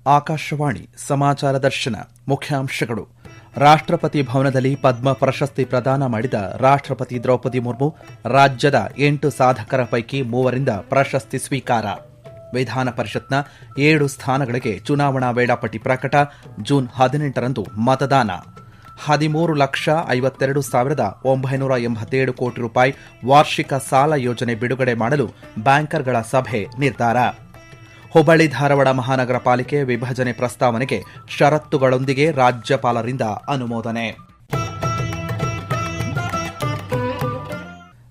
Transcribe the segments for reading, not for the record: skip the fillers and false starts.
ಆಕಾಶವಾಣಿ ಸಮಾಚಾರ ದರ್ಶನ ಮುಖ್ಯಾಂಶಗಳು. ರಾಷ್ಟ್ರಪತಿ ಭವನದಲ್ಲಿ ಪದ್ಮ ಪ್ರಶಸ್ತಿ ಪ್ರದಾನ ಮಾಡಿದ ರಾಷ್ಟ್ರಪತಿ ದ್ರೌಪದಿ ಮುರ್ಮು, ರಾಜ್ಯದ 8 ಸಾಧಕರ ಪೈಕಿ 3ರಿಂದ ಪ್ರಶಸ್ತಿ ಸ್ವೀಕಾರ. ವಿಧಾನ ಪರಿಷತ್ನ 7 ಸ್ಥಾನಗಳಿಗೆ ಚುನಾವಣಾ ವೇಳಾಪಟ್ಟಿ ಪ್ರಕಟ. ಜೂನ್ 18ರಂದು ಮತದಾನ. 13,52,987 ಕೋಟಿ ರೂಪಾಯಿ ವಾರ್ಷಿಕ ಸಾಲ ಯೋಜನೆ ಬಿಡುಗಡೆ ಮಾಡಲು ಬ್ಯಾಂಕರ್ಗಳ ಸಭೆ ನಿರ್ಧಾರ. ಹುಬ್ಬಳ್ಳಿ ಧಾರವಾಡ ಮಹಾನಗರ ಪಾಲಿಕೆ ವಿಭಜನೆ ಪ್ರಸ್ತಾವನೆಗೆ ಷರತ್ತುಗಳೊಂದಿಗೆ ರಾಜ್ಯಪಾಲರಿಂದ ಅನುಮೋದನೆ.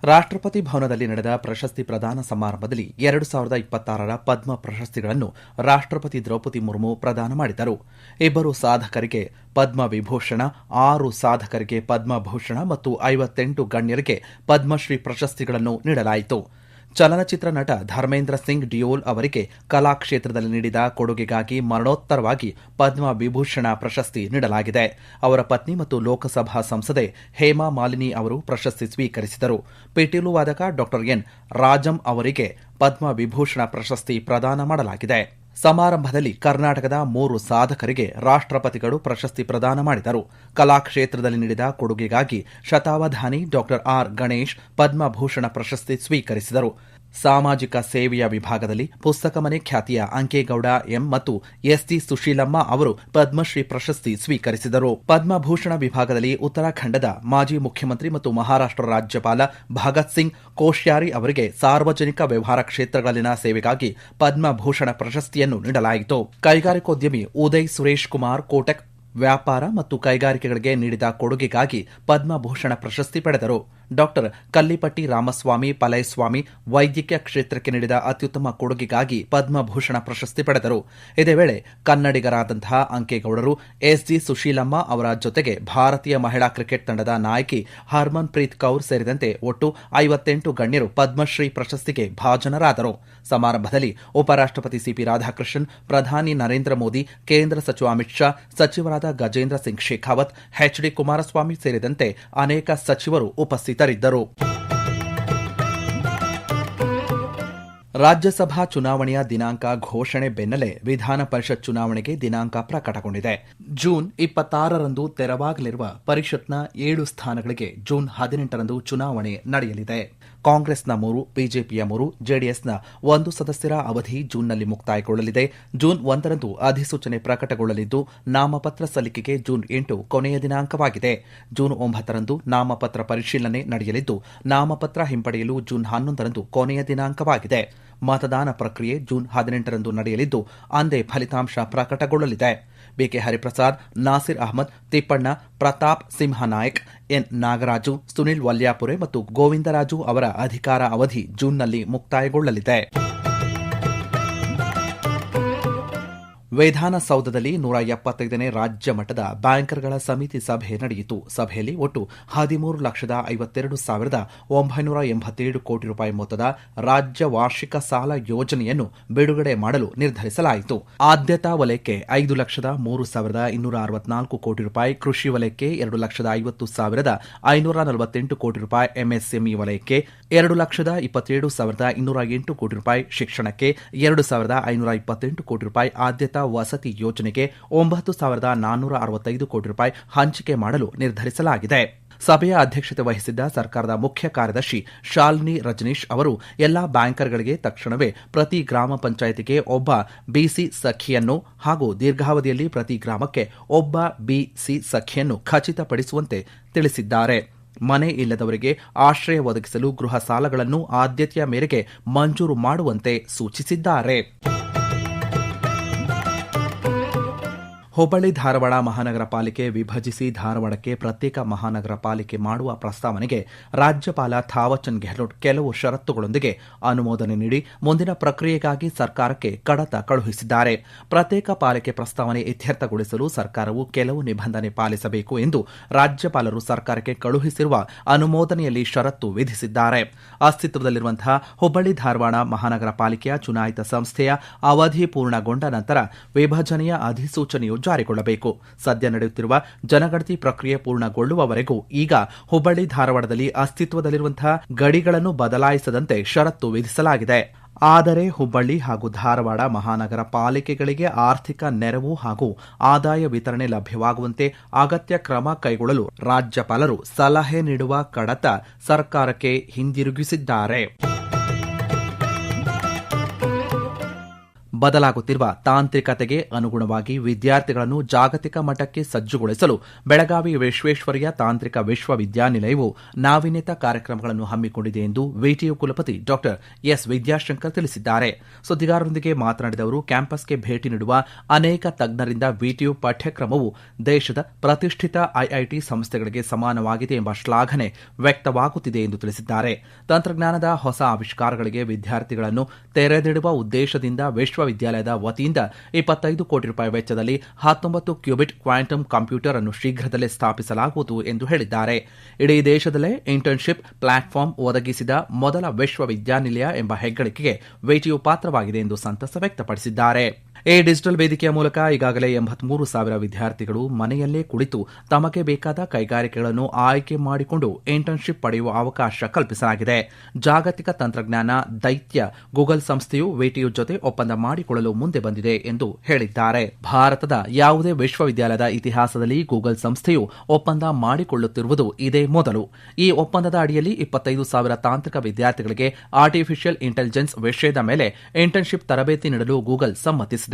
ರಾಷ್ಟ್ರಪತಿ ಭವನದಲ್ಲಿ ನಡೆದ ಪ್ರಶಸ್ತಿ ಪ್ರದಾನ ಸಮಾರಂಭದಲ್ಲಿ 2026ರ ಪದ್ಮ ಪ್ರಶಸ್ತಿಗಳನ್ನು ರಾಷ್ಟ್ರಪತಿ ದ್ರೌಪದಿ ಮುರ್ಮು ಪ್ರದಾನ ಮಾಡಿದರು. 2 ಸಾಧಕರಿಗೆ ಪದ್ಮ ವಿಭೂಷಣ, 6 ಸಾಧಕರಿಗೆ ಪದ್ಮಭೂಷಣ ಮತ್ತು 58 ಗಣ್ಯರಿಗೆ ಪದ್ಮಶ್ರೀ ಪ್ರಶಸ್ತಿಗಳನ್ನು ನೀಡಲಾಯಿತು. ಚಲನಚಿತ್ರ ನಟ ಧರ್ಮೇಂದ್ರ ಸಿಂಗ್ ಡಿಯೋಲ್ ಅವರಿಗೆ ಕಲಾ ಕ್ಷೇತ್ರದಲ್ಲಿ ನೀಡಿದ ಕೊಡುಗೆಗಾಗಿ ಮರಣೋತ್ತರವಾಗಿ ಪದ್ಮ ವಿಭೂಷಣ ಪ್ರಶಸ್ತಿ ನೀಡಲಾಗಿದೆ. ಅವರ ಪತ್ನಿ ಮತ್ತು ಲೋಕಸಭಾ ಸಂಸದೆ ಹೇಮಾ ಮಾಲಿನಿ ಅವರು ಪ್ರಶಸ್ತಿ ಸ್ವೀಕರಿಸಿದರು. ಪಿಟೀಲು ವಾದಕ ಡಾ ಎನ್ ರಾಜಂ ಅವರಿಗೆ ಪದ್ಮ ವಿಭೂಷಣ ಪ್ರಶಸ್ತಿ ಪ್ರದಾನ ಮಾಡಲಾಗಿದೆ. ಸಮಾರಂಭದಲ್ಲಿ ಕರ್ನಾಟಕದ 3 ಸಾಧಕರಿಗೆ ರಾಷ್ಟ್ರಪತಿಗಳು ಪ್ರಶಸ್ತಿ ಪ್ರದಾನ ಮಾಡಿದರು. ಕಲಾ ಕ್ಷೇತ್ರದಲ್ಲಿ ನೀಡಿದ ಕೊಡುಗೆಗಾಗಿ ಶತಾವಧಾನಿ ಡಾ ಆರ್ ಗಣೇಶ್ ಪದ್ಮಭೂಷಣ ಪ್ರಶಸ್ತಿ ಸ್ವೀಕರಿಸಿದರು. ಸಾಮಾಜಿಕ ಸೇವೆಯ ವಿಭಾಗದಲ್ಲಿ ಪುಸ್ತಕ ಮನೆ ಖ್ಯಾತಿಯ ಅಂಕೇಗೌಡ ಎಂ ಮತ್ತು ಎಸ್ಟಿ ಸುಶೀಲಮ್ಮ ಅವರು ಪದ್ಮಶ್ರೀ ಪ್ರಶಸ್ತಿ ಸ್ವೀಕರಿಸಿದರು. ಪದ್ಮಭೂಷಣ ವಿಭಾಗದಲ್ಲಿ ಉತ್ತರಾಖಂಡದ ಮಾಜಿ ಮುಖ್ಯಮಂತ್ರಿ ಮತ್ತು ಮಹಾರಾಷ್ಟ್ರ ರಾಜ್ಯಪಾಲ ಭಗತ್ ಸಿಂಗ್ ಕೋಶ್ಯಾರಿ ಅವರಿಗೆ ಸಾರ್ವಜನಿಕ ವ್ಯವಹಾರ ಕ್ಷೇತ್ರಗಳಲ್ಲಿನ ಸೇವೆಗಾಗಿ ಪದ್ಮಭೂಷಣ ಪ್ರಶಸ್ತಿಯನ್ನು ನೀಡಲಾಯಿತು. ಕೈಗಾರಿಕೋದ್ಯಮಿ ಉದಯ್ ಸುರೇಶ್ ಕುಮಾರ್ ಕೋಟಕ್ ವ್ಯಾಪಾರ ಮತ್ತು ಕೈಗಾರಿಕೆಗಳಿಗೆ ನೀಡಿದ ಕೊಡುಗೆಗಾಗಿ ಪದ್ಮಭೂಷಣ ಪ್ರಶಸ್ತಿ ಪಡೆದರು. ಡಾ ಕಲ್ಲಿಪಟ್ಟಿ ರಾಮಸ್ವಾಮಿ ಪಲೈಸ್ವಾಮಿ ವೈದ್ಯಕೀಯ ಕ್ಷೇತ್ರಕ್ಕೆ ನೀಡಿದ ಅತ್ಯುತ್ತಮ ಕೊಡುಗೆಗಾಗಿ ಪದ್ಮಭೂಷಣ ಪ್ರಶಸ್ತಿ ಪಡೆದರು. ಇದೇ ವೇಳೆ ಕನ್ನಡಿಗರಾದಂತಹ ಅಂಕೇಗೌಡರು ಎಸ್ಜಿ ಸುಶೀಲಮ್ಮ ಅವರ ಜೊತೆಗೆ ಭಾರತೀಯ ಮಹಿಳಾ ಕ್ರಿಕೆಟ್ ತಂಡದ ನಾಯಕಿ ಹರ್ಮನ್ ಪ್ರೀತ್ ಕೌರ್ ಸೇರಿದಂತೆ ಒಟ್ಟು 58 ಗಣ್ಯರು ಪದ್ಮಶ್ರೀ ಪ್ರಶಸ್ತಿಗೆ ಭಾಜನರಾದರು. ಸಮಾರಂಭದಲ್ಲಿ ಉಪರಾಷ್ಟ್ರಪತಿ ಸಿಪಿ ರಾಧಾಕೃಷ್ಣನ್, ಪ್ರಧಾನಿ ನರೇಂದ್ರ ಮೋದಿ, ಕೇಂದ್ರ ಸಚಿವ ಅಮಿತ್ ಶಾ, ಸಚಿವರಾದ ಗಜೇಂದ್ರ ಸಿಂಗ್ ಶೇಖಾವತ್, ಎಚ್ಡಿ ಕುಮಾರಸ್ವಾಮಿ ಸೇರಿದಂತೆ ಅನೇಕ ಸಚಿವರು ಉಪಸ್ಥಿತರಿದ್ದರು. ರಾಜ್ಯಸಭಾ ಚುನಾವಣೆಯ ದಿನಾಂಕ ಘೋಷಣೆ ಬೆನ್ನಲ್ಲೇ ವಿಧಾನ ಪರಿಷತ್ ಚುನಾವಣೆಗೆ ದಿನಾಂಕ ಪ್ರಕಟಗೊಂಡಿದೆ. ಜೂನ್ 26ರಂದು ತೆರವಾಗಲಿರುವ ಪರಿಷತ್ನ 7 ಸ್ಥಾನಗಳಿಗೆ ಜೂನ್ 18ರಂದು ಚುನಾವಣೆ ನಡೆಯಲಿದೆ. ಕಾಂಗ್ರೆಸ್ನ 3, ಬಿಜೆಪಿಯ 3, ಜೆಡಿಎಸ್ನ 1 ಸದಸ್ಯರ ಅವಧಿ ಜೂನ್ನಲ್ಲಿ ಮುಕ್ತಾಯಗೊಳ್ಳಲಿದೆ. ಜೂನ್ 1ರಂದು ಅಧಿಸೂಚನೆ ಪ್ರಕಟಗೊಳ್ಳಲಿದ್ದು, ನಾಮಪತ್ರ ಸಲ್ಲಿಕೆಗೆ ಜೂನ್ 8 ಕೊನೆಯ ದಿನಾಂಕವಾಗಿದೆ. ಜೂನ್ 9ರಂದು ನಾಮಪತ್ರ ಪರಿಶೀಲನೆ ನಡೆಯಲಿದ್ದು, ನಾಮಪತ್ರ ಹಿಂಪಡೆಯಲು ಜೂನ್ 11ರಂದು ಕೊನೆಯ ದಿನಾಂಕವಾಗಿದೆ. ಮತದಾನ ಪ್ರಕ್ರಿಯೆ ಜೂನ್ 18ರಂದು ನಡೆಯಲಿದ್ದು, ಅಂದೇ ಫಲಿತಾಂಶ ಪ್ರಕಟಗೊಳ್ಳಲಿದೆ. ಬಿಕೆ ಹರಿಪ್ರಸಾದ್, ನಾಸಿರ್ ಅಹಮದ್, ತಿಪ್ಪಣ್ಣ, ಪ್ರತಾಪ್ ಸಿಂಹನಾಯಕ್, ಎನ್ ನಾಗರಾಜು, ಸುನಿಲ್ ವಲ್ಯಾಪುರೆ ಮತ್ತು ಗೋವಿಂದರಾಜು ಅವರ ಅಧಿಕಾರ ಅವಧಿ ಜೂನ್ನಲ್ಲಿ ಮುಕ್ತಾಯಗೊಳ್ಳಲಿದೆ. ವಿಧಾನಸೌಧದಲ್ಲಿ 175ನೇ ರಾಜ್ಯ ಮಟ್ಟದ ಬ್ಯಾಂಕರ್ಗಳ ಸಮಿತಿ ಸಭೆ ನಡೆಯಿತು. ಸಭೆಯಲ್ಲಿ ಒಟ್ಟು 13,52,987 ಕೋಟಿ ರೂಪಾಯಿ ಮೊತ್ತದ ರಾಜ್ಯ ವಾರ್ಷಿಕ ಸಾಲ ಯೋಜನೆಯನ್ನು ಬಿಡುಗಡೆ ಮಾಡಲು ನಿರ್ಧರಿಸಲಾಯಿತು. ಆದ್ಯತಾ ವಲಯಕ್ಕೆ 5,03,264 ಕೋಟಿ ರೂಪಾಯಿ, ಕೃಷಿ ವಲಯಕ್ಕೆ 2,50,548 ಕೋಟಿ ರೂಪಾಯಿ, ಎಂಎಸ್ಎಂಇ ವಲಯಕ್ಕೆ 2,27,208 ಕೋಟಿ ರೂಪಾಯಿ, ಶಿಕ್ಷಣಕ್ಕೆ 2,528 ಕೋಟಿ ರೂಪಾಯಿ, ಆದ್ಯತಾ ವಸತಿ ಯೋಜನೆಗೆ 9,465 ಕೋಟಿ ರೂಪಾಯಿ ಹಂಚಿಕೆ ಮಾಡಲು ನಿರ್ಧರಿಸಲಾಗಿದೆ. ಸಭೆಯ ಅಧ್ಯಕ್ಷತೆ ವಹಿಸಿದ್ದ ಸರ್ಕಾರದ ಮುಖ್ಯ ಕಾರ್ಯದರ್ಶಿ ಶಾಲಿನಿ ರಜನೀಶ್ ಅವರು ಎಲ್ಲಾ ಬ್ಯಾಂಕರ್ಗಳಿಗೆ ತಕ್ಷಣವೇ ಪ್ರತಿ ಗ್ರಾಮ ಪಂಚಾಯಿತಿಗೆ ಒಬ್ಬ ಬಿಸಿ ಸಖಿಯನ್ನು ಹಾಗೂ ದೀರ್ಘಾವಧಿಯಲ್ಲಿ ಪ್ರತಿ ಗ್ರಾಮಕ್ಕೆ ಒಬ್ಬ ಬಿಸಿ ಸಖಿಯನ್ನು ಖಚಿತಪಡಿಸುವಂತೆ ತಿಳಿಸಿದ್ದಾರೆ. ಮನೆ ಇಲ್ಲದವರಿಗೆ ಆಶ್ರಯ ಒದಗಿಸಲು ಗೃಹ ಸಾಲಗಳನ್ನು ಆದ್ಯತೆಯ ಮೇರೆಗೆ ಮಂಜೂರು ಮಾಡುವಂತೆ ಸೂಚಿಸಿದ್ದಾರೆ. ಹುಬ್ಬಳ್ಳಿ ಧಾರವಾಡ ಮಹಾನಗರ ಪಾಲಿಕೆ ವಿಭಜಿಸಿ ಧಾರವಾಡಕ್ಕೆ ಪ್ರತ್ಯೇಕ ಮಹಾನಗರ ಪಾಲಿಕೆ ಮಾಡುವ ಪ್ರಸ್ತಾವನೆಗೆ ರಾಜ್ಯಪಾಲ ಥಾವರ್ಚಂದ್ ಗೆಹ್ಲೋಟ್ ಕೆಲವು ಷರತ್ತುಗಳೊಂದಿಗೆ ಅನುಮೋದನೆ ನೀಡಿ ಮುಂದಿನ ಪ್ರಕ್ರಿಯೆಗಾಗಿ ಸರ್ಕಾರಕ್ಕೆ ಕಡತ ಕಳುಹಿಸಿದ್ದಾರೆ. ಪ್ರತ್ಯೇಕ ಪಾಲಿಕೆ ಪ್ರಸ್ತಾವನೆ ಇತ್ಯರ್ಥಗೊಳಿಸಲು ಸರ್ಕಾರವು ಕೆಲವು ನಿಬಂಧನೆ ಪಾಲಿಸಬೇಕು ಎಂದು ರಾಜ್ಯಪಾಲರು ಸರ್ಕಾರಕ್ಕೆ ಕಳುಹಿಸಿರುವ ಅನುಮೋದನೆಯಲ್ಲಿ ಷರತ್ತು ವಿಧಿಸಿದ್ದಾರೆ. ಅಸ್ತಿತ್ವದಲ್ಲಿರುವಂತಹ ಹುಬ್ಬಳ್ಳಿ ಧಾರವಾಡ ಮಹಾನಗರ ಪಾಲಿಕೆಯ ಚುನಾಯಿತ ಸಂಸ್ಥೆಯ ಅವಧಿ ಪೂರ್ಣಗೊಂಡ ನಂತರ ವಿಭಜನೆಯ ಅಧಿಸೂಚನೆಯು ಜಾರಿಗೊಳ್ಳಬೇಕು. ಸದ್ಯ ನಡೆಯುತ್ತಿರುವ ಜನಗಣತಿ ಪ್ರಕ್ರಿಯೆ ಪೂರ್ಣಗೊಳ್ಳುವವರೆಗೂ ಈಗ ಹುಬ್ಬಳ್ಳಿ ಧಾರವಾಡದಲ್ಲಿ ಅಸ್ತಿತ್ವದಲ್ಲಿರುವಂತಹ ಗಡಿಗಳನ್ನು ಬದಲಾಯಿಸದಂತೆ ಷರತ್ತು ವಿಧಿಸಲಾಗಿದೆ. ಆದರೆ ಹುಬ್ಬಳ್ಳಿ ಹಾಗೂ ಧಾರವಾಡ ಮಹಾನಗರ ಪಾಲಿಕೆಗಳಿಗೆ ಆರ್ಥಿಕ ನೆರವು ಹಾಗೂ ಆದಾಯ ವಿತರಣೆ ಲಭ್ಯವಾಗುವಂತೆ ಅಗತ್ಯ ಕ್ರಮ ಕೈಗೊಳ್ಳಲು ರಾಜ್ಯಪಾಲರು ಸಲಹೆ ನೀಡುವ ಕಡತ ಸರ್ಕಾರಕ್ಕೆ ಹಿಂದಿರುಗಿಸಿದ್ದಾರೆ. ಬದಲಾಗುತ್ತಿರುವ ತಾಂತ್ರಿಕತೆಗೆ ಅನುಗುಣವಾಗಿ ವಿದ್ಯಾರ್ಥಿಗಳನ್ನು ಜಾಗತಿಕ ಮಟ್ಟಕ್ಕೆ ಸಜ್ಜುಗೊಳಿಸಲು ಬೆಳಗಾವಿ ವಿಶ್ವೇಶ್ವರಯ್ಯ ತಾಂತ್ರಿಕ ವಿಶ್ವವಿದ್ಯಾನಿಲಯವು ನಾವೀನ್ಯತಾ ಕಾರ್ಯಕ್ರಮಗಳನ್ನು ಹಮ್ಮಿಕೊಂಡಿದೆ ಎಂದು ವಿಟಿಯು ಕುಲಪತಿ ಡಾ ಎಸ್ ವಿದ್ಯಾಶಂಕರ್ ತಿಳಿಸಿದ್ದಾರೆ. ಸುದ್ದಿಗಾರರೊಂದಿಗೆ ಮಾತನಾಡಿದ ಅವರು, ಕ್ಯಾಂಪಸ್ಗೆ ಭೇಟಿ ನೀಡುವ ಅನೇಕ ತಜ್ಞರಿಂದ ವಿಟಿಯು ಪಠ್ಯಕ್ರಮವು ದೇಶದ ಪ್ರತಿಷ್ಠಿತ ಐಐಟಿ ಸಂಸ್ಥೆಗಳಿಗೆ ಸಮಾನವಾಗಿದೆ ಎಂಬ ಶ್ಲಾಘನೆ ವ್ಯಕ್ತವಾಗುತ್ತಿದೆ ಎಂದು ತಿಳಿಸಿದ್ದಾರೆ. ತಂತ್ರಜ್ಞಾನದ ಹೊಸ ಆವಿಷ್ಕಾರಗಳಿಗೆ ವಿದ್ಯಾರ್ಥಿಗಳನ್ನು ತೆರೆದಿಡುವ ಉದ್ದೇಶದಿಂದ ವಿಶ್ವವಿದ್ಯಾಲಯದ ವತಿಯಿಂದ 25 ಕೋಟಿ ರೂಪಾಯಿ ವೆಚ್ಚದಲ್ಲಿ 19 ಕ್ಯೂಬಿಟ್ ಕ್ವಾಂಟಮ್ ಕಂಪ್ಯೂಟರ್ ಅನ್ನು ಶೀಘ್ರದಲ್ಲೇ ಸ್ಥಾಪಿಸಲಾಗುವುದು ಎಂದು ಹೇಳಿದ್ದಾರೆ. ಇಡೀ ದೇಶದಲ್ಲೇ ಇಂಟರ್ನ್ಶಿಪ್ ಪ್ಲಾಟ್ಫಾರ್ಮ್ ಒದಗಿಸಿದ ಮೊದಲ ವಿಶ್ವವಿದ್ಯಾನಿಲಯ ಎಂಬ ಹೆಗ್ಗಳಿಕೆಗೆ ವಿಟಿಯು ಪಾತ್ರವಾಗಿದೆ ಎಂದು ಸಂತಸ ವ್ಯಕ್ತಪಡಿಸಿದ್ದಾರೆ. ಈ ಡಿಜಿಟಲ್ ವೇದಿಕೆಯ ಮೂಲಕ ಈಗಾಗಲೇ 83,000 ವಿದ್ಯಾರ್ಥಿಗಳು ಮನೆಯಲ್ಲೇ ಕುಳಿತು ತಮಗೆ ಬೇಕಾದ ಕೈಗಾರಿಕೆಗಳನ್ನು ಆಯ್ಕೆ ಮಾಡಿಕೊಂಡು ಇಂಟರ್ನ್ಶಿಪ್ ಪಡೆಯುವ ಅವಕಾಶ ಕಲ್ಪಿಸಲಾಗಿದೆ. ಜಾಗತಿಕ ತಂತ್ರಜ್ಞಾನ ದೈತ್ಯ ಗೂಗಲ್ ಸಂಸ್ಥೆಯು ವಿಟಿಯು ಜೊತೆ ಒಪ್ಪಂದ ಮಾಡಿಕೊಳ್ಳಲು ಮುಂದೆ ಬಂದಿದೆ ಎಂದು ಹೇಳಿದ್ದಾರೆ. ಭಾರತದ ಯಾವುದೇ ವಿಶ್ವವಿದ್ಯಾಲಯದ ಇತಿಹಾಸದಲ್ಲಿ ಗೂಗಲ್ ಸಂಸ್ಥೆಯು ಒಪ್ಪಂದ ಮಾಡಿಕೊಳ್ಳುತ್ತಿರುವುದು ಇದೇ ಮೊದಲು. ಈ ಒಪ್ಪಂದದ ಅಡಿಯಲ್ಲಿ 25,000 ತಾಂತ್ರಿಕ ವಿದ್ಯಾರ್ಥಿಗಳಿಗೆ ಆರ್ಟಿಫಿಷಿಯಲ್ ಇಂಟೆಲಿಜೆನ್ಸ್ ವಿಷಯದ ಮೇಲೆ ಇಂಟರ್ನ್ಶಿಪ್ ತರಬೇತಿ ನೀಡಲು ಗೂಗಲ್ ಸಮ್ಮತಿಸಿದೆ.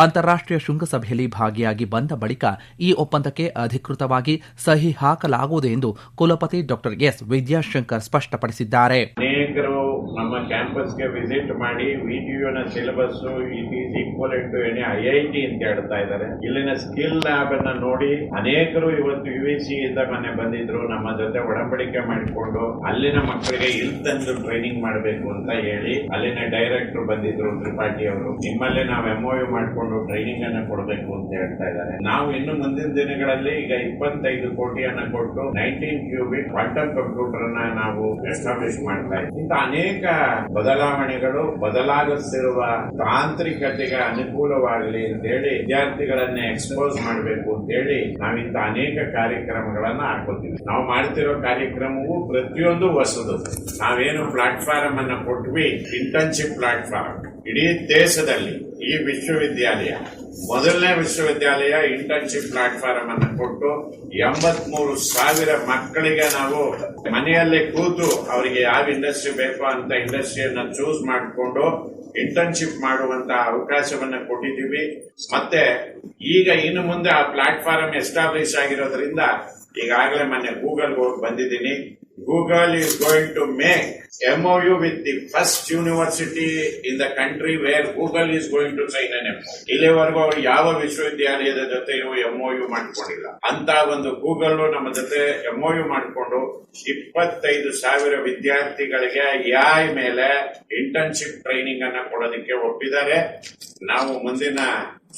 ಅಂತಾರಾಷ್ಟೀಯ ಶೃಂಗಸಭೆಯಲ್ಲಿ ಭಾಗಿಯಾಗಿ ಬಂದ ಬಳಿಕ ಈ ಒಪ್ಪಂದಕ್ಕೆ ಅಧಿಕೃತವಾಗಿ ಸಹಿ ಹಾಕಲಾಗುವುದು ಎಂದು ಕುಲಪತಿ ಡಾ ಎಸ್ ವಿದ್ಯಾಶಂಕರ್ ಸ್ಪಷ್ಟಪಡಿಸಿದ್ದಾರೆ. ಅನೇಕರು ನಮ್ಮ ಕ್ಯಾಂಪಸ್ಗೆ ವಿಸಿಟ್ ಮಾಡಿ ವಿಟಿಯುನ syllabus it is equivalent to any IIT ಅಂತ ಹೇಳ್ತಾ ಇದ್ದಾರೆ. ಇಲ್ಲಿನ ಸ್ಕಿಲ್ ಲ್ಯಾಬ್ ಅನ್ನ ನೋಡಿ ಅನೇಕರು ಇವತ್ತು ಯುವಿಸಿ ಇಂದ ಮೊನ್ನೆ ಬಂದಿದ್ರು, ನಮ್ಮ ಜೊತೆ ಒಡಂಬಡಿಕೆ ಮಾಡಿಕೊಂಡು ಅಲ್ಲಿನ ಮಕ್ಕಳಿಗೆ ಇಲ್ಲಿ ತಂದು ಟ್ರೈನಿಂಗ್ ಮಾಡಬೇಕು ಅಂತ ಹೇಳಿ ಅಲ್ಲಿನ ಡೈರೆಕ್ಟರ್ ಬಂದಿದ್ರು ತ್ರಿಪಾಠಿ ಅವರು. ನಿಮ್ಮಲ್ಲೇ ನಾವು ಎಂಒಯು ಮಾಡಿಕೊಂಡು ಟ್ರೈನಿಂಗ್ ಅನ್ನ ಕೊಡಬೇಕು ಅಂತ ಹೇಳ್ತಾ ಇದ್ದಾರೆ. ನಾವು ಇನ್ನು ಮುಂದಿನ ದಿನಗಳಲ್ಲಿ ಈಗ 25 ಕೋಟಿಯನ್ನ ಕೊಟ್ಟು 19 ಕ್ಯೂಬಿಟ್ ಕ್ವಾಂಟಮ್ ಕಂಪ್ಯೂಟರ್ ಅನ್ನ ನಾವು ಎಸ್ಟಾಬ್ಲಿಷ್ ಮಾಡ್ತಾ ಇದ್ದೀವಿ. ಇಂಥ ಅನೇಕ ಬದಲಾವಣೆಗಳು ಬದಲಾಗುತ್ತಿರುವ ತಾಂತ್ರಿಕತೆಗೆ ಅನುಕೂಲವಾಗಲಿ ಅಂತ ಹೇಳಿ ವಿದ್ಯಾರ್ಥಿಗಳನ್ನೇ ಎಕ್ಸ್ಪೋಸ್ ಮಾಡಬೇಕು ಅಂತ ಹೇಳಿ ನಾವಿಂತ ಅನೇಕ ಕಾರ್ಯಕ್ರಮಗಳನ್ನ ಹಾಕೋತೀವಿ. ನಾವು ಮಾಡ್ತಿರೋ ಕಾರ್ಯಕ್ರಮವು ಪ್ರತಿಯೊಂದು ಹೊಸದು. ನಾವೇನು ಪ್ಲಾಟ್ಫಾರ್ಮ್ ಅನ್ನ ಕೊಟ್ವಿ, ಇಂಟರ್ನ್ಶಿಪ್ ಪ್ಲಾಟ್ಫಾರ್ಮ್ ಇಡೀ ದೇಶದಲ್ಲಿ ಈ ವಿಶ್ವವಿದ್ಯಾಲಯ ಮೊದಲನೇ ವಿಶ್ವವಿದ್ಯಾಲಯ ಇಂಟರ್ನ್ಶಿಪ್ ಪ್ಲಾಟ್ಫಾರ್ಮ್ ಅನ್ನು ಕೊಟ್ಟು 83,000 ಮಕ್ಕಳಿಗೆ ನಾವು ಮನೆಯಲ್ಲೇ ಕೂತು ಅವರಿಗೆ ಯಾವ ಇಂಡಸ್ಟ್ರಿ ಬೇಕೋ ಅಂತ ಇಂಡಸ್ಟ್ರಿಯನ್ನ ಚೂಸ್ ಮಾಡಿಕೊಂಡು ಇಂಟರ್ನ್ಶಿಪ್ ಮಾಡುವಂತ ಅವಕಾಶವನ್ನ ಕೊಟ್ಟಿದ್ದೀವಿ. ಮತ್ತೆ ಈಗ ಇನ್ನು ಮುಂದೆ ಆ ಪ್ಲಾಟ್ಫಾರ್ಮ್ ಎಸ್ಟಾಬ್ಲಿಷ್ ಆಗಿರೋದ್ರಿಂದ ಈಗಾಗಲೇ ಮೊನ್ನೆ ಗೂಗಲ್ ಹೋಗಿ ಬಂದಿದ್ದೀನಿ. Google is going to make MOU with the first university in the country where Google is going to sign an MOU. ಇಲ್ಲಿವರೆಗೂ ಅವರು ಯಾವ ವಿಶ್ವವಿದ್ಯಾಲಯದ ಜೊತೆಯೂ MOU ಮಾಡಿಕೊಂಡಿಲ್ಲ. ಅಂತ ಒಂದು ಗೂಗಲ್ ನಮ್ಮ ಜೊತೆ MOU ಮಾಡಿಕೊಂಡು 25,000 ವಿದ್ಯಾರ್ಥಿಗಳಿಗೆ AI ಮೇಲೆ ಇಂಟರ್ನ್ಶಿಪ್ ಟ್ರೈನಿಂಗ್ ಅನ್ನ ಕೊಡೋದಕ್ಕೆ ಒಪ್ಪಿದ್ದಾರೆ. ನಾವು ಮುಂದಿನ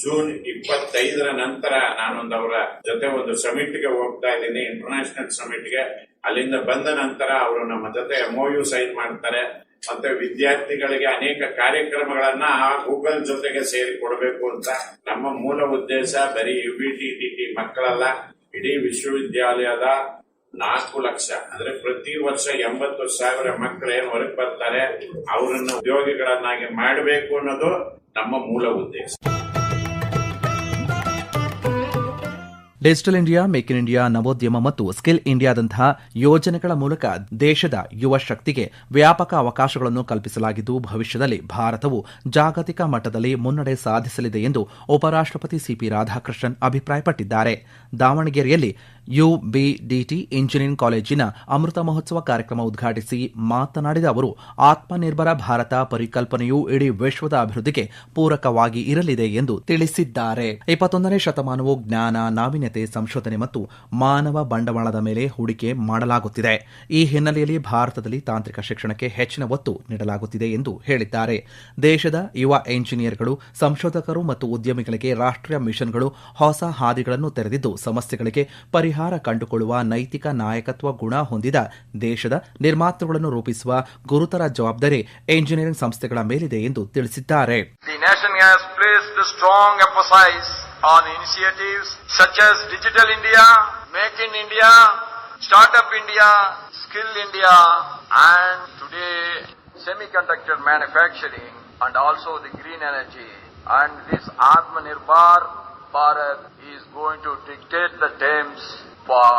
ಜೂನ್ 25 ನಂತರ ನಾನೊಂದು ಅವರ ಜೊತೆ ಒಂದು ಸಮಿಟ್ಗೆ ಹೋಗ್ತಾ ಇದ್ದೀನಿ, ಇಂಟರ್ನ್ಯಾಷನಲ್ ಸಮಿಟ್ಗೆ. ಅಲ್ಲಿಂದ ಬಂದ ನಂತರ ಅವರು ನಮ್ಮ ಜೊತೆ MOU ಸೈನ್ ಮಾಡ್ತಾರೆ. ಮತ್ತೆ ವಿದ್ಯಾರ್ಥಿಗಳಿಗೆ ಅನೇಕ ಕಾರ್ಯಕ್ರಮಗಳನ್ನ ಆ ಗೂಗಲ್ ಜೊತೆಗೆ ಸೇರಿ ಕೊಡಬೇಕು ಅಂತ ನಮ್ಮ ಮೂಲ ಉದ್ದೇಶ. ಬರೀ UBTTT ಮಕ್ಕಳಲ್ಲ, ಇಡೀ ವಿಶ್ವವಿದ್ಯಾಲಯದ 4 ಲಕ್ಷ ಅಂದ್ರೆ ಪ್ರತಿ ವರ್ಷ 80,000 ಮಕ್ಕಳು ಏನು ಹೊರಗೆ ಬರ್ತಾರೆ ಅವರನ್ನು ಉದ್ಯೋಗಿಗಳನ್ನಾಗಿ ಮಾಡಬೇಕು ಅನ್ನೋದು ನಮ್ಮ ಮೂಲ ಉದ್ದೇಶ. Digital India, make in India, ನವೋದ್ಯಮ ಮತ್ತು ಸ್ಕಿಲ್ ಇಂಡಿಯಾದಂತಹ ಯೋಜನೆಗಳ ಮೂಲಕ ದೇಶದ ಯುವ ಶಕ್ತಿಗೆ ವ್ಯಾಪಕ ಅವಕಾಶಗಳನ್ನು ಕಲ್ಪಿಸಲಾಗಿದ್ದು, ಭವಿಷ್ಯದಲ್ಲಿ ಭಾರತವು ಜಾಗತಿಕ ಮಟ್ಟದಲ್ಲಿ ಮುನ್ನಡೆ ಸಾಧಿಸಲಿದೆ ಎಂದು ಉಪರಾಷ್ಟಪತಿ ಸಿಪಿ ರಾಧಾಕೃಷ್ಣನ್ ಅಭಿಪ್ರಾಯಪಟ್ಟಿದ್ದಾರೆ. ದಾವಣಗೆರೆಯಲ್ಲಿ ಯುಬಿಡಿಟಿ ಇಂಜಿನಿಯರಿಂಗ್ ಕಾಲೇಜಿನ ಅಮೃತ ಮಹೋತ್ಸವ ಕಾರ್ಯಕ್ರಮ ಉದ್ಘಾಟಿಸಿ ಮಾತನಾಡಿದ ಅವರು, ಆತ್ಮನಿರ್ಭರ ಭಾರತ ಪರಿಕಲ್ಪನೆಯು ಇಡೀ ವಿಶ್ವದ ಅಭಿವೃದ್ಧಿಗೆ ಪೂರಕವಾಗಿ ಇರಲಿದೆ ಎಂದು ತಿಳಿಸಿದ್ದಾರೆ. 21ನೇ ಶತಮಾನವು ಜ್ಞಾನ, ನಾವೀನ್ಯತೆ, ಸಂಶೋಧನೆ ಮತ್ತು ಮಾನವ ಬಂಡವಾಳದ ಮೇಲೆ ಹೂಡಿಕೆ ಮಾಡಲಾಗುತ್ತಿದೆ. ಈ ಹಿನ್ನೆಲೆಯಲ್ಲಿ ಭಾರತದಲ್ಲಿ ತಾಂತ್ರಿಕ ಶಿಕ್ಷಣಕ್ಕೆ ಹೆಚ್ಚಿನ ಒತ್ತು ನೀಡಲಾಗುತ್ತಿದೆ ಎಂದು ಹೇಳಿದ್ದಾರೆ. ದೇಶದ ಯುವ ಎಂಜಿನಿಯರ್ಗಳು, ಸಂಶೋಧಕರು ಮತ್ತು ಉದ್ಯಮಿಗಳಿಗೆ ರಾಷ್ಟೀಯ ಮಿಷನ್ಗಳು ಹೊಸ ಹಾದಿಗಳನ್ನು ತೆರೆದಿದ್ದು, ಸಮಸ್ಯೆಗಳಿಗೆ ಪರಿಹಾರ ಕಂಡುಕೊಳ್ಳುವ ನೈತಿಕ ನಾಯಕತ್ವ ಗುಣ ಹೊಂದಿದ ದೇಶದ ನಿರ್ಮಾತೃಗಳನ್ನು ರೂಪಿಸುವ ಗುರುತರ ಜವಾಬ್ದಾರಿ ಎಂಜಿನಿಯರಿಂಗ್ ಸಂಸ್ಥೆಗಳ ಮೇಲಿದೆ ಎಂದು ತಿಳಿಸಿದ್ದಾರೆ. The nation has placed strong emphasis on initiatives such as Digital India, Make in India, Startup India, Skill India, and today semiconductor manufacturing, and also the green energy. And this Atmanirbhar Bharat is going to dictate the terms for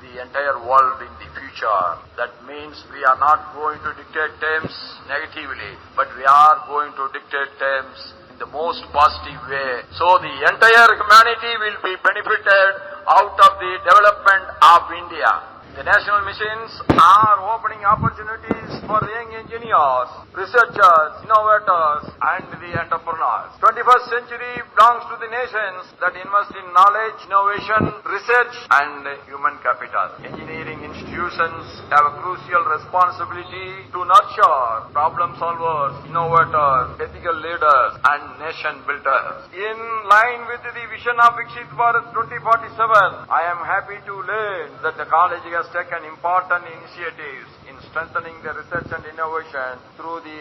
the entire world in the future. That means we are not going to dictate terms negatively, but we are going to dictate terms in the most positive way. So the entire humanity will be benefited out of the development of India. The national missions are opening opportunities for young engineers, researchers, innovators, and the entrepreneurs. 21st century belongs to the nations that invest in knowledge, innovation, research, and human capital. Engineering institutions have a crucial responsibility to nurture problem solvers, innovators, ethical leaders, and nation builders. In line with the vision of Viksit Bharat 2047, I am happy to learn that the college has taken important initiatives in strengthening the research and innovation through the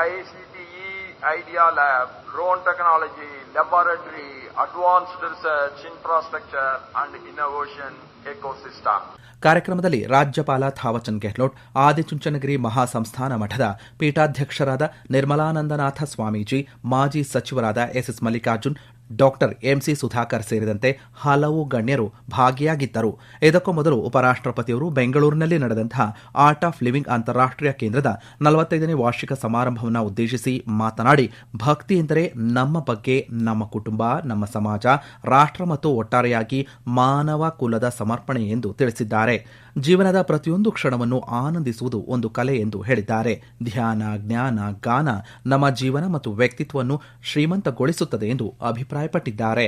AICTE Idea Lab, drone technology, laboratory, advanced research, infrastructure, and innovation ecosystem. ಕಾರ್ಯಕ್ರಮದಲ್ಲಿ ರಾಜ್ಯಪಾಲ ಥಾವರ್ಚಂದ್ ಗೆಹ್ಲೋಟ್, ಆದಿಚುಂಚನಗಿರಿ ಮಹಾಸಂಸ್ಥಾನ ಮಠದ ಪೀಠಾಧ್ಯಕ್ಷರಾದ ನಿರ್ಮಲಾನಂದನಾಥ ಸ್ವಾಮೀಜಿ, ಮಾಜಿ ಸಚಿವರಾದ S S Mallikarjun, doctor M C Sudhakar ಸೇರಿದಂತೆ ಹಲವು ಗಣ್ಯರು ಭಾಗಿಯಾಗಿದ್ದರು. ಇದಕ್ಕೂ ಮೊದಲು ಉಪರಾಷ್ಟಪತಿಯವರು ಬೆಂಗಳೂರಿನಲ್ಲಿ ನಡೆದಂತಹ ಆರ್ಟ್ ಆಫ್ ಲಿವಿಂಗ್ ಅಂತಾರಾಷ್ಟೀಯ ಕೇಂದ್ರದ 45ನೇ ವಾರ್ಷಿಕ ಸಮಾರಂಭವನ್ನು ಉದ್ದೇಶಿಸಿ ಮಾತನಾಡಿ, ಭಕ್ತಿ ಎಂದರೆ ನಮ್ಮ ಬಗ್ಗೆ, ನಮ್ಮ ಕುಟುಂಬ, ನಮ್ಮ ಸಮಾಜ, ರಾಷ್ಟ್ರ ಮತ್ತು ಒಟ್ಟಾರೆಯಾಗಿ ಮಾನವ ಕುಲದ ಸಮರ್ಪಣೆ ಎಂದು ತಿಳಿಸಿದ್ದಾರೆ. ಜೀವನದ ಪ್ರತಿಯೊಂದು ಕ್ಷಣವನ್ನು ಆನಂದಿಸುವುದು ಒಂದು ಕಲೆ ಎಂದು ಹೇಳಿದ್ದಾರೆ. ಧ್ಯಾನ, ಜ್ಞಾನ, ಗಾನ ನಮ್ಮ ಜೀವನ ಮತ್ತು ವ್ಯಕ್ತಿತ್ವವನ್ನು ಶ್ರೀಮಂತಗೊಳಿಸುತ್ತದೆ ಎಂದು ಅಭಿಪ್ರಾಯಪಟ್ಟಿದ್ದಾರೆ.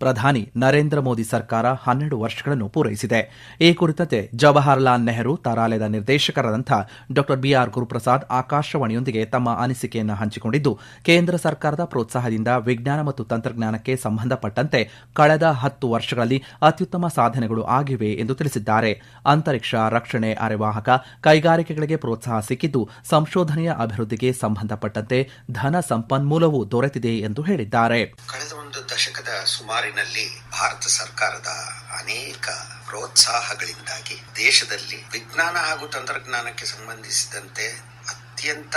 ಪ್ರಧಾನಿ ನರೇಂದ್ರ ಮೋದಿ ಸರ್ಕಾರ 12 ವರ್ಷಗಳನ್ನು ಪೂರೈಸಿದೆ. ಈ ಕುರಿತಂತೆ ಜವಾಹರಲಾಲ್ ನೆಹರು ತಾರಾಲಯದ ನಿರ್ದೇಶಕರಾದಂಥ ಡಾ ಬಿಆರ್ ಗುರುಪ್ರಸಾದ್ ಆಕಾಶವಾಣಿಯೊಂದಿಗೆ ತಮ್ಮ ಅನಿಸಿಕೆಯನ್ನು ಹಂಚಿಕೊಂಡಿದ್ದು, ಕೇಂದ್ರ ಸರ್ಕಾರದ ಪ್ರೋತ್ಸಾಹದಿಂದ ವಿಜ್ಞಾನ ಮತ್ತು ತಂತ್ರಜ್ಞಾನಕ್ಕೆ ಸಂಬಂಧಪಟ್ಟಂತೆ ಕಳೆದ 10 ವರ್ಷಗಳಲ್ಲಿ ಅತ್ಯುತ್ತಮ ಸಾಧನೆಗಳು ಆಗಿವೆ ಎಂದು ತಿಳಿಸಿದ್ದಾರೆ. ಅಂತರಿಕ್ಷ, ರಕ್ಷಣೆ, ಅರೆವಾಹಕ, ಕೈಗಾರಿಕೆಗಳಿಗೆ ಪ್ರೋತ್ಸಾಹ ಸಿಕ್ಕಿದ್ದು, ಸಂಶೋಧನೆಯ ಅಭಿವೃದ್ಧಿಗೆ ಸಂಬಂಧಪಟ್ಟಂತೆ ಧನ ಸಂಪನ್ಮೂಲವೂ ದೊರೆತಿದೆ ಎಂದು ಹೇಳಿದ್ದಾರೆ. ಕಳೆದ ಒಂದು ದಶಕದ ಸುಮಾರಿನಲ್ಲಿ ಭಾರತ ಸರ್ಕಾರದ ಅನೇಕ ಪ್ರೋತ್ಸಾಹಗಳಿಂದಾಗಿ ದೇಶದಲ್ಲಿ ವಿಜ್ಞಾನ ಹಾಗೂ ತಂತ್ರಜ್ಞಾನಕ್ಕೆ ಸಂಬಂಧಿಸಿದಂತೆ ಅತ್ಯಂತ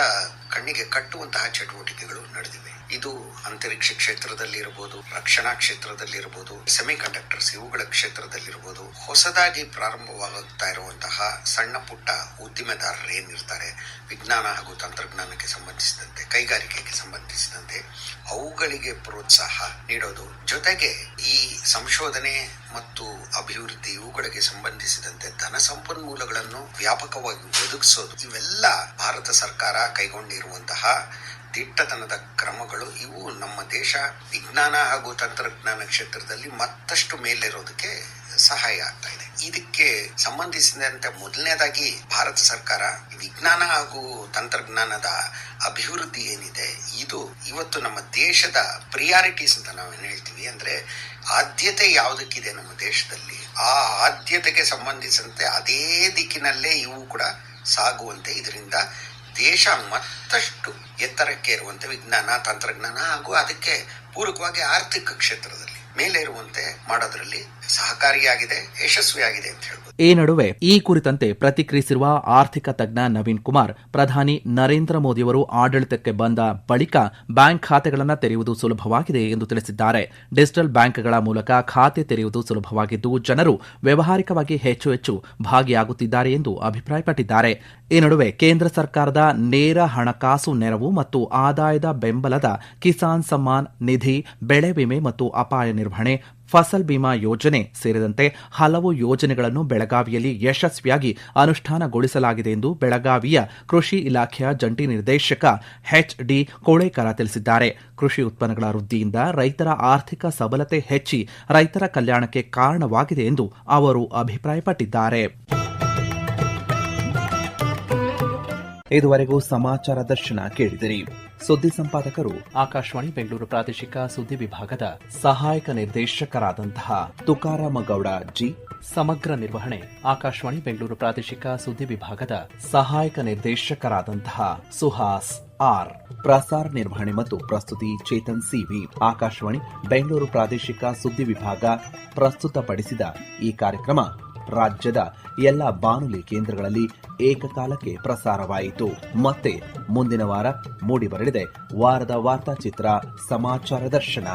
ಕಣ್ಣಿಗೆ ಕಟ್ಟುವಂತಹ ಚಟುವಟಿಕೆಗಳು ನಡೆದಿವೆ. ಇದು ಅಂತರಿಕ್ಷ ಕ್ಷೇತ್ರದಲ್ಲಿರಬಹುದು, ರಕ್ಷಣಾ ಕ್ಷೇತ್ರದಲ್ಲಿರಬಹುದು, ಸೆಮಿಕಂಡಕ್ಟರ್ಸ್ ಇವುಗಳ ಕ್ಷೇತ್ರದಲ್ಲಿರಬಹುದು, ಹೊಸದಾಗಿ ಪ್ರಾರಂಭವಾಗುತ್ತಾ ಇರುವಂತಹ ಸಣ್ಣ ಪುಟ್ಟ ಉದ್ದಿಮೆದಾರರು ಏನಿರ್ತಾರೆ, ವಿಜ್ಞಾನ ಹಾಗೂ ತಂತ್ರಜ್ಞಾನಕ್ಕೆ ಸಂಬಂಧಿಸಿದಂತೆ, ಕೈಗಾರಿಕೆಗೆ ಸಂಬಂಧಿಸಿದಂತೆ ಅವುಗಳಿಗೆ ಪ್ರೋತ್ಸಾಹ ನೀಡೋದು, ಜೊತೆಗೆ ಈ ಸಂಶೋಧನೆ ಮತ್ತು ಅಭಿವೃದ್ಧಿ ಇವುಗಳಿಗೆ ಸಂಬಂಧಿಸಿದಂತೆ ಧನ ಸಂಪನ್ಮೂಲಗಳನ್ನು ವ್ಯಾಪಕವಾಗಿ ಒದಗಿಸೋದು, ಇವೆಲ್ಲ ಭಾರತ ಸರ್ಕಾರ ಕೈಗೊಂಡಿರುವಂತಹ ದಿಟ್ಟತನದ ಕ್ರಮಗಳು. ಇವು ನಮ್ಮ ದೇಶ ವಿಜ್ಞಾನ ಹಾಗೂ ತಂತ್ರಜ್ಞಾನ ಕ್ಷೇತ್ರದಲ್ಲಿ ಮತ್ತಷ್ಟು ಮೇಲೇರೋದಕ್ಕೆ ಸಹಾಯ ಆಗ್ತಾ ಇದೆ. ಇದಕ್ಕೆ ಸಂಬಂಧಿಸಿದಂತೆ ಮೊದಲನೇದಾಗಿ ಭಾರತ ಸರ್ಕಾರ ವಿಜ್ಞಾನ ಹಾಗೂ ತಂತ್ರಜ್ಞಾನದ ಅಭಿವೃದ್ಧಿ ಏನಿದೆ, ಇದು ಇವತ್ತು ನಮ್ಮ ದೇಶದ ಪ್ರಿಯಾರಿಟೀಸ್ ಅಂತ ನಾವೇನು ಹೇಳ್ತೀವಿ, ಅಂದ್ರೆ ಆದ್ಯತೆ ಯಾವುದಕ್ಕಿದೆ ನಮ್ಮ ದೇಶದಲ್ಲಿ, ಆ ಆದ್ಯತೆಗೆ ಸಂಬಂಧಿಸಿದಂತೆ ಅದೇ ದಿಕ್ಕಿನಲ್ಲೇ ಇವು ಕೂಡ ಸಾಗುವಂತೆ, ಇದರಿಂದ ದೇಶ ಮತ್ತಷ್ಟು ಎತ್ತರಕ್ಕೆ ಇರುವಂತೆ ವಿಜ್ಞಾನ, ತಂತ್ರಜ್ಞಾನ ಹಾಗೂ ಅದಕ್ಕೆ ಪೂರಕವಾಗಿ ಆರ್ಥಿಕ ಕ್ಷೇತ್ರದಲ್ಲಿ ಮೇಲೆ ಇರುವಂತೆ ಮಾಡೋದ್ರಲ್ಲಿ ಸಹಕಾರಿಯಾಗಿದೆ, ಯಶಸ್ವಿಯಾಗಿದೆ ಅಂತ ಹೇಳ್ಬೋದು. ಈ ನಡುವೆ ಈ ಕುರಿತಂತೆ ಪ್ರತಿಕ್ರಿಯಿಸಿರುವ ಆರ್ಥಿಕ ತಜ್ಞ ನವೀನ್ ಕುಮಾರ್, ಪ್ರಧಾನಿ ನರೇಂದ್ರ ಮೋದಿಯವರು ಆಡಳಿತಕ್ಕೆ ಬಂದ ಬಳಿಕ ಬ್ಯಾಂಕ್ ಖಾತೆಗಳನ್ನು ತೆರೆಯುವುದು ಸುಲಭವಾಗಿದೆ ಎಂದು ತಿಳಿಸಿದ್ದಾರೆ. ಡಿಜಿಟಲ್ ಬ್ಯಾಂಕ್ಗಳ ಮೂಲಕ ಖಾತೆ ತೆರೆಯುವುದು ಸುಲಭವಾಗಿದ್ದು, ಜನರು ವ್ಯವಹಾರಿಕವಾಗಿ ಹೆಚ್ಚು ಭಾಗಿಯಾಗುತ್ತಿದ್ದಾರೆ ಎಂದು ಅಭಿಪ್ರಾಯಪಟ್ಟಿದ್ದಾರೆ. ಈ ನಡುವೆ ಕೇಂದ್ರ ಸರ್ಕಾರದ ನೇರ ಹಣಕಾಸು ನೆರವು ಮತ್ತು ಆದಾಯದ ಬೆಂಬಲದ ಕಿಸಾನ್ ಸಮ್ಮಾನ್ ನಿಧಿ, ಬೆಳೆ ವಿಮೆ ಮತ್ತು ಅಪಾಯ ನಿರ್ವಹಣೆ, ಫಸಲ್ ಬಿಮಾ ಯೋಜನೆ ಸೇರಿದಂತೆ ಹಲವು ಯೋಜನೆಗಳನ್ನು ಬೆಳಗಾವಿಯಲ್ಲಿ ಯಶಸ್ವಿಯಾಗಿ ಅನುಷ್ಠಾನಗೊಳಿಸಲಾಗಿದೆ ಎಂದು ಬೆಳಗಾವಿಯ ಕೃಷಿ ಇಲಾಖೆಯ ಜಂಟಿ ನಿರ್ದೇಶಕ ಎಚ್.ಡಿ. ಕೋಳೇಕರ ತಿಳಿಸಿದ್ದಾರೆ. ಕೃಷಿ ಉತ್ಪನ್ನಗಳ ವೃದ್ಧಿಯಿಂದ ರೈತರ ಆರ್ಥಿಕ ಸಬಲತೆ ಹೆಚ್ಚಿ ರೈತರ ಕಲ್ಯಾಣಕ್ಕೆ ಕಾರಣವಾಗಿದೆ ಎಂದು ಅವರು ಅಭಿಪ್ರಾಯಪಟ್ಟಿದ್ದಾರೆ. ಇದುವರೆಗೂ ಸಮಾಚಾರ ದರ್ಶನ ಕೇಳಿದಿರಿ. ಸುದ್ದಿ ಸಂಪಾದಕರು ಆಕಾಶವಾಣಿ ಬೆಂಗಳೂರು ಪ್ರಾದೇಶಿಕ ಸುದ್ದಿ ವಿಭಾಗದ ಸಹಾಯಕ ನಿರ್ದೇಶಕರಾದಂತಹ ತುಕಾರಾಮ ಗೌಡ ಜಿ. ಸಮಗ್ರ ನಿರ್ವಹಣೆ ಆಕಾಶವಾಣಿ ಬೆಂಗಳೂರು ಪ್ರಾದೇಶಿಕ ಸುದ್ದಿ ವಿಭಾಗದ ಸಹಾಯಕ ನಿರ್ದೇಶಕರಾದಂತಹ ಸುಹಾಸ್ ಆರ್. ಪ್ರಸಾರ ನಿರ್ವಹಣೆ ಮತ್ತು ಪ್ರಸ್ತುತಿ ಚೇತನ್ ಸಿವಿ. ಆಕಾಶವಾಣಿ ಬೆಂಗಳೂರು ಪ್ರಾದೇಶಿಕ ಸುದ್ದಿ ವಿಭಾಗ ಪ್ರಸ್ತುತಪಡಿಸಿದ ಈ ಕಾರ್ಯಕ್ರಮ ರಾಜ್ಯದ ಎಲ್ಲ ಬಾನುಲಿ ಕೇಂದ್ರಗಳಲ್ಲಿ ಏಕಕಾಲಕ್ಕೆ ಪ್ರಸಾರವಾಯಿತು. ಮತ್ತೆ ಮುಂದಿನ ವಾರ ಮೂಡಿಬರಲಿದೆ ವಾರದ ವಾರ್ತಾಚಿತ್ರ ಸಮಾಚಾರ ದರ್ಶನ.